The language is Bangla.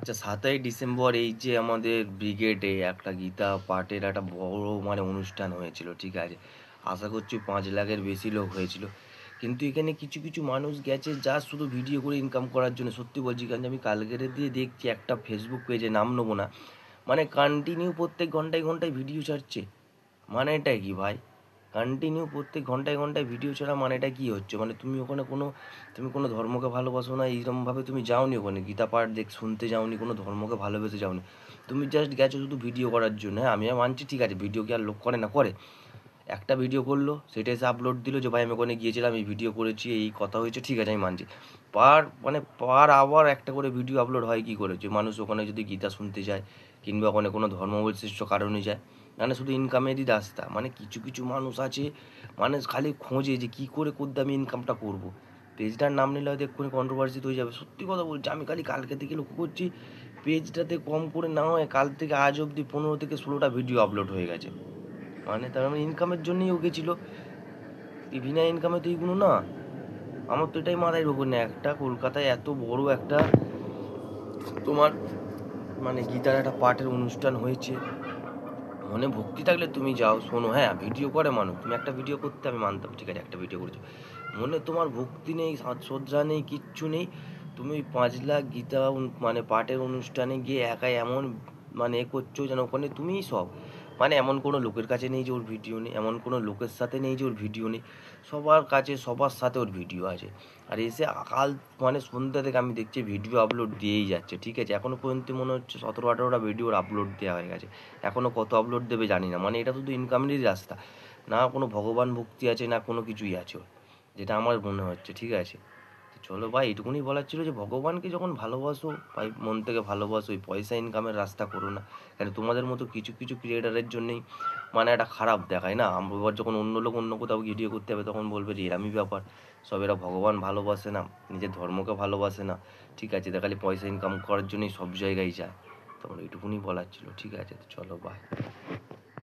আচ্ছা, ৭ই ডিসেম্বর এই যে আমাদের ব্রিগেডে একটা গীতা পাঠের একটা বড় অনুষ্ঠান হয়েছিল, ঠিক আছে? আশা করছি ৫ লাখের বেশি লোক হয়েছিল। কিন্তু এখানে কিছু কিছু মানুষ গেছে যা শুধু ভিডিও করে ইনকাম করার জন্য। সত্যি বলছি, কারণ আমি কালকেরে দিয়ে দেখছি একটা ফেসবুক পেজে, নাম নেবো না, মানে কন্টিনিউ প্রত্যেক ঘন্টায় ঘন্টায় ভিডিও ছাড়ছে। মানেটা কি ভাই? কন্টিনিউ প্রত্যেক ঘন্টায় ঘন্টায় ভিডিও ছাড়া মানেটা কি হচ্ছে? মানে তুমি ওখানে তুমি কোনো ধর্মকে ভালোবাসো না, এইরকমভাবে তুমি যাওনি ওখানে, গীতা পাঠ শুনতে যাওনি, কোনো ধর্মকে ভালোবেসে যাওনি। তুমি জাস্ট গেছো শুধু ভিডিও করার জন্য। হ্যাঁ, আমি মানছি, ঠিক আছে, ভিডিও কি আর লোক করে না? করে। একটা ভিডিও করলো, সেটা এসে আপলোড দিল যে ভাই আমি ওখানে গিয়েছিলাম, এই ভিডিও করেছি, এই কথা হয়েছে, ঠিক আছে, আমি মানছি। পার আওয়ার একটা করে ভিডিও আপলোড হয় কী করে? যে মানুষ ওখানে যদি গীতা শুনতে যায়, কিংবা ওখানে কোনো ধর্মবিশিষ্ট কারণে যায়, মানে শুধু ইনকামেরই রাস্তা। মানে কিছু কিছু মানুষ আছে, মানুষ খালি খোঁজে যে কী করে আমি ইনকামটা করবো। পেজটার নাম নিলে হয়তো এক্ষুনি কন্ট্রোভার্সি হয়ে যাবে। সত্যি কথা বলছি, আমি খালি কালকে থেকে লক্ষ্য করছি, পেজটাতে কম করে না হয় কাল থেকে আজ অবধি 15 থেকে 16টা ভিডিও আপলোড হয়ে গেছে। মানে তার মানে ইনকামের জন্যই ও গেছিলো। বিনা ইনকামে তো এইগুলো না। আমার তো এটাই মাথায় ঢোকে না, একটা কলকাতায় এত বড় একটা তোমার মানে গীতার একটা পাঠের অনুষ্ঠান হয়েছে, মনে ভক্তি থাকলে তুমি যাও, শোনো। হ্যাঁ, ভিডিও করে মানুষ, তুমি একটা ভিডিও করতে আমি মানতাম, ঠিক আছে, একটা ভিডিও করেছো, মনে তোমার ভক্তি নেই, শ্রদ্ধা নেই, কিচ্ছু নেই, তুমি 5 লাখ গীতা মানে পাঠের অনুষ্ঠানে গিয়ে একাই এমন মানে করছো যেন ওখানে তুমিই সব। মানে এমন কোনো লোকের কাছে নেই যে ওর ভিডিও নেই, এমন কোনো লোকের সাথে নেই যে ওর ভিডিও নেই, সবার কাছে সবার সাথে ওর ভিডিও আছে। আর এসে কাল মানে সন্ধ্যা থেকে আমি দেখছি ভিডিও আপলোড দিয়েই যাচ্ছে, ঠিক আছে, এখনও পর্যন্ত মনে হচ্ছে 17-18টা ভিডিওর আপলোড দেওয়া হয়ে গেছে। এখনও কত আপলোড দেবে জানি না। মানে এটা শুধু ইনকামেরই রাস্তা, না কোনো ভগবান ভক্তি আছে, না কোনো কিছুই আছে ওর, যেটা আমার মনে হচ্ছে, ঠিক আছে। তো চলো ভাই, এটুকুনি বলার ছিল যে ভগবানকে যখন ভালোবাসো ভাই, মন থেকে ভালোবাসো, ওই পয়সা ইনকামের রাস্তা করো না। কেন তোমাদের মতো কিছু কিছু ক্রিয়েটারের জন্যই মানে একটা খারাপ দেখায় না। এবার যখন অন্য লোক অন্য কোথাও ভিডিও করতে হবে, তখন বলবে যে এরামই ব্যাপার, সব এরা ভগবান ভালোবাসে না, নিজের ধর্মকে ভালোবাসে না, ঠিক আছে, খালি পয়সা ইনকাম করার জন্যই সব জায়গায় যায়। তখন এইটুকুনি বলার ছিল, ঠিক আছে, তো চলো, বাই।